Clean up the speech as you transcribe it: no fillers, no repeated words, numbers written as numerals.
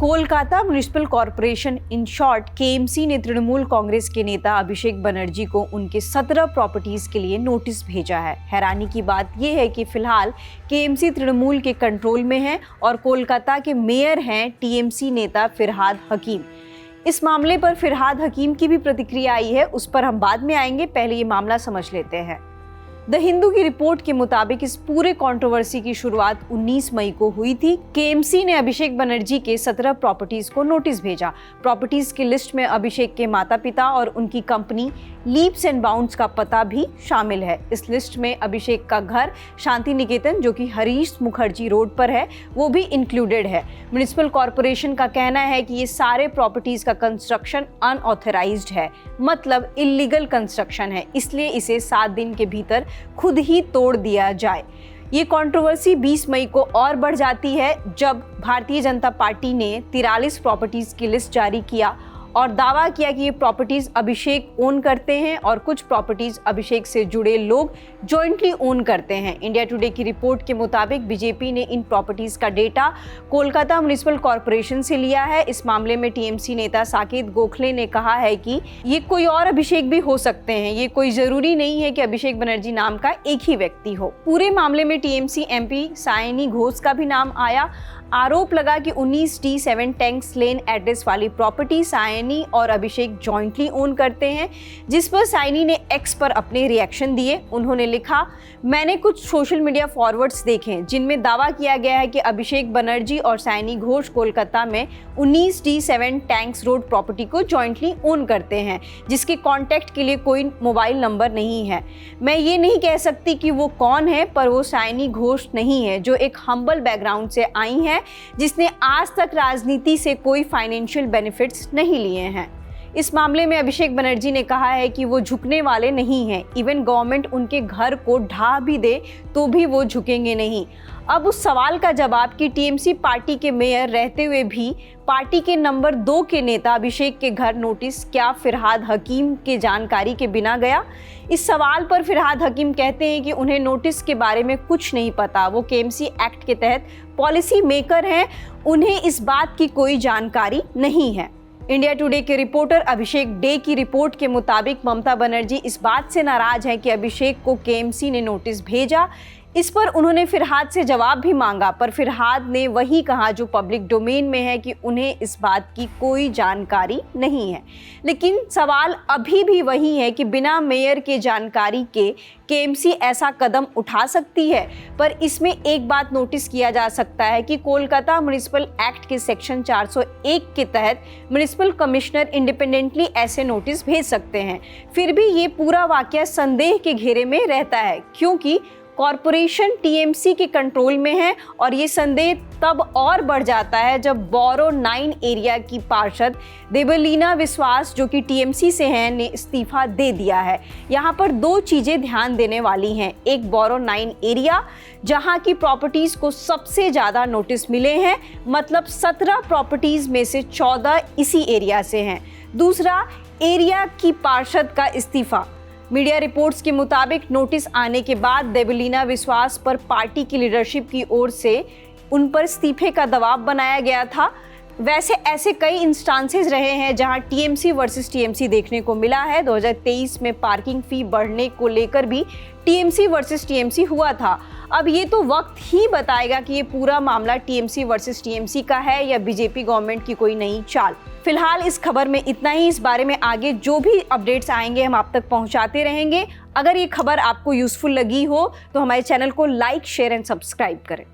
Kolkata municipal corporation in short KMC ने तृणमूल कांग्रेस के नेता अभिषेक बनर्जी को उनके 17 प्रॉपर्टीज के लिए नोटिस भेजा है। हैरानी की बात यह है कि फिलहाल केएमसी तृणमूल के कंट्रोल में है और कोलकाता के मेयर हैं टीएमसी नेता फिरहाद हकीम। इस मामले पर फिरहाद हकीम की भी प्रतिक्रिया आई है, उस पर हम बाद में आएंगे, पहले ये मामला समझ लेते हैं। द हिंदू की रिपोर्ट के मुताबिक इस पूरे कंट्रोवर्सी की शुरुआत 19 मई को हुई थी। केएमसी ने अभिषेक बनर्जी के 17 प्रॉपर्टीज को नोटिस भेजा। प्रॉपर्टीज की लिस्ट में अभिषेक के माता पिता और उनकी कंपनी लीप्स एंड बाउंड्स का पता भी शामिल है। इस लिस्ट में अभिषेक का घर शांति निकेतन, जो कि हरीश मुखर्जी रोड पर है, वो भी इंक्लूडेड है। म्युनिसिपल कॉर्पोरेशन का कहना है कि ये सारे प्रॉपर्टीज का कंस्ट्रक्शन अनऑथराइज्ड है, मतलब इलीगल कंस्ट्रक्शन है, इसलिए इसे 7 दिन के भीतर खुद ही तोड़ दिया जाए। ये कंट्रोवर्सी 20 मई को और बढ़ जाती है जब भारतीय जनता पार्टी ने 43 प्रॉपर्टीज की लिस्ट जारी किया और दावा किया कि ये प्रॉपर्टीज अभिषेक ओन करते हैं और कुछ प्रॉपर्टीज अभिषेक से जुड़े लोग जॉइंटली ओन करते हैं। इंडिया टुडे की रिपोर्ट के मुताबिक बीजेपी ने इन प्रॉपर्टीज का डेटा कोलकाता म्युनिसिपल कॉर्पोरेशन से लिया है। इस मामले में टीएमसी नेता साकेत गोखले ने कहा है कि ये कोई और अभिषेक भी हो सकते हैं, ये कोई जरूरी नहीं है कि अभिषेक बनर्जी नाम का एक ही व्यक्ति हो। पूरे मामले में टीएमसी एमपी सायनी घोष का भी नाम आया। आरोप लगा कि 19D7 टैंक्स लेन एड्रेस वाली प्रॉपर्टी सायनी और अभिषेक जॉइंटली ओन करते हैं, जिस पर सायनी ने एक्स पर अपने रिएक्शन दिए। उन्होंने लिखा, मैंने कुछ सोशल मीडिया फॉरवर्ड्स देखे जिनमें दावा किया गया है कि अभिषेक बनर्जी और सायनी घोष कोलकाता में 19D7 टैंक्स रोड प्रॉपर्टी को जॉइंटली ओन करते हैं, जिसके कॉन्टैक्ट के लिए कोई मोबाइल नंबर नहीं है। मैं ये नहीं कह सकती कि वो कौन है, पर वो सायनी घोष नहीं है, जो एक हम्बल बैकग्राउंड से आई है, जिसने आज तक राजनीति से कोई फाइनेंशियल बेनिफिट्स नहीं लिए हैं। इस मामले में अभिषेक बनर्जी ने कहा है कि वो झुकने वाले नहीं हैं। इवन गवर्नमेंट उनके घर को ढा भी दे तो भी वो झुकेंगे नहीं। अब उस सवाल का जवाब कि टीएमसी पार्टी के मेयर रहते हुए भी पार्टी के नंबर 2 के नेता अभिषेक के घर नोटिस क्या फिरहाद हकीम के जानकारी के बिना गया। इस सवाल पर फिरहाद हकीम कहते हैं कि उन्हें नोटिस के बारे में कुछ नहीं पता। वो केएमसी एक्ट के तहत पॉलिसी मेकर हैं, उन्हें इस बात की कोई जानकारी नहीं है। इंडिया टुडे के रिपोर्टर अभिषेक डे की रिपोर्ट के मुताबिक ममता बनर्जी इस बात से नाराज हैं कि अभिषेक को केएमसी ने नोटिस भेजा। इस पर उन्होंने फिरहाद से जवाब भी मांगा, पर फिरहाद ने वही कहा जो पब्लिक डोमेन में है कि उन्हें इस बात की कोई जानकारी नहीं है। लेकिन सवाल अभी भी वही है कि बिना मेयर के जानकारी के केएमसी ऐसा कदम उठा सकती है। पर इसमें एक बात नोटिस किया जा सकता है कि कोलकाता म्युनिसिपल एक्ट के सेक्शन 401 के तहत म्युनिसिपल कमिश्नर इंडिपेंडेंटली ऐसे नोटिस भेज सकते हैं। फिर भी ये पूरा वाकया संदेह के घेरे में रहता है, क्योंकि कॉर्पोरेशन टीएमसी के कंट्रोल में है और ये संदेह तब और बढ़ जाता है जब बोरो 9 एरिया की पार्षद देवलीना विश्वास, जो कि टीएमसी से हैं, ने इस्तीफा दे दिया है। यहाँ पर 2 चीजें ध्यान देने वाली हैं। एक, बोरो 9 एरिया जहाँ की प्रॉपर्टीज को सबसे ज्यादा नोटिस मिले हैं, मतलब 17 प्रॉपर्टीज में से 14 इसी एरिया से हैं। दूसरा, एरिया की पार्षद का इस्तीफा। मीडिया रिपोर्ट्स के मुताबिक नोटिस आने के बाद देवलीना विश्वास पर पार्टी की लीडरशिप की ओर से उन पर इस्तीफे का दबाव बनाया गया था। वैसे ऐसे कई इंस्टांसेस रहे हैं जहां टीएमसी वर्सेस टीएमसी देखने को मिला है। 2023 में पार्किंग फी बढ़ने को लेकर भी टीएमसी वर्सेस टीएमसी हुआ था। अब ये तो वक्त ही बताएगा कि ये पूरा मामला टीएमसी वर्सेस टीएमसी का है या बीजेपी गवर्नमेंट की कोई नई चाल। फिलहाल इस खबर में इतना ही। इस बारे में आगे जो भी अपडेट्स आएंगे हम आप तक पहुंचाते रहेंगे। अगर ये खबर आपको यूजफुल लगी हो तो हमारे चैनल को लाइक, शेयर एंड सब्सक्राइब करें।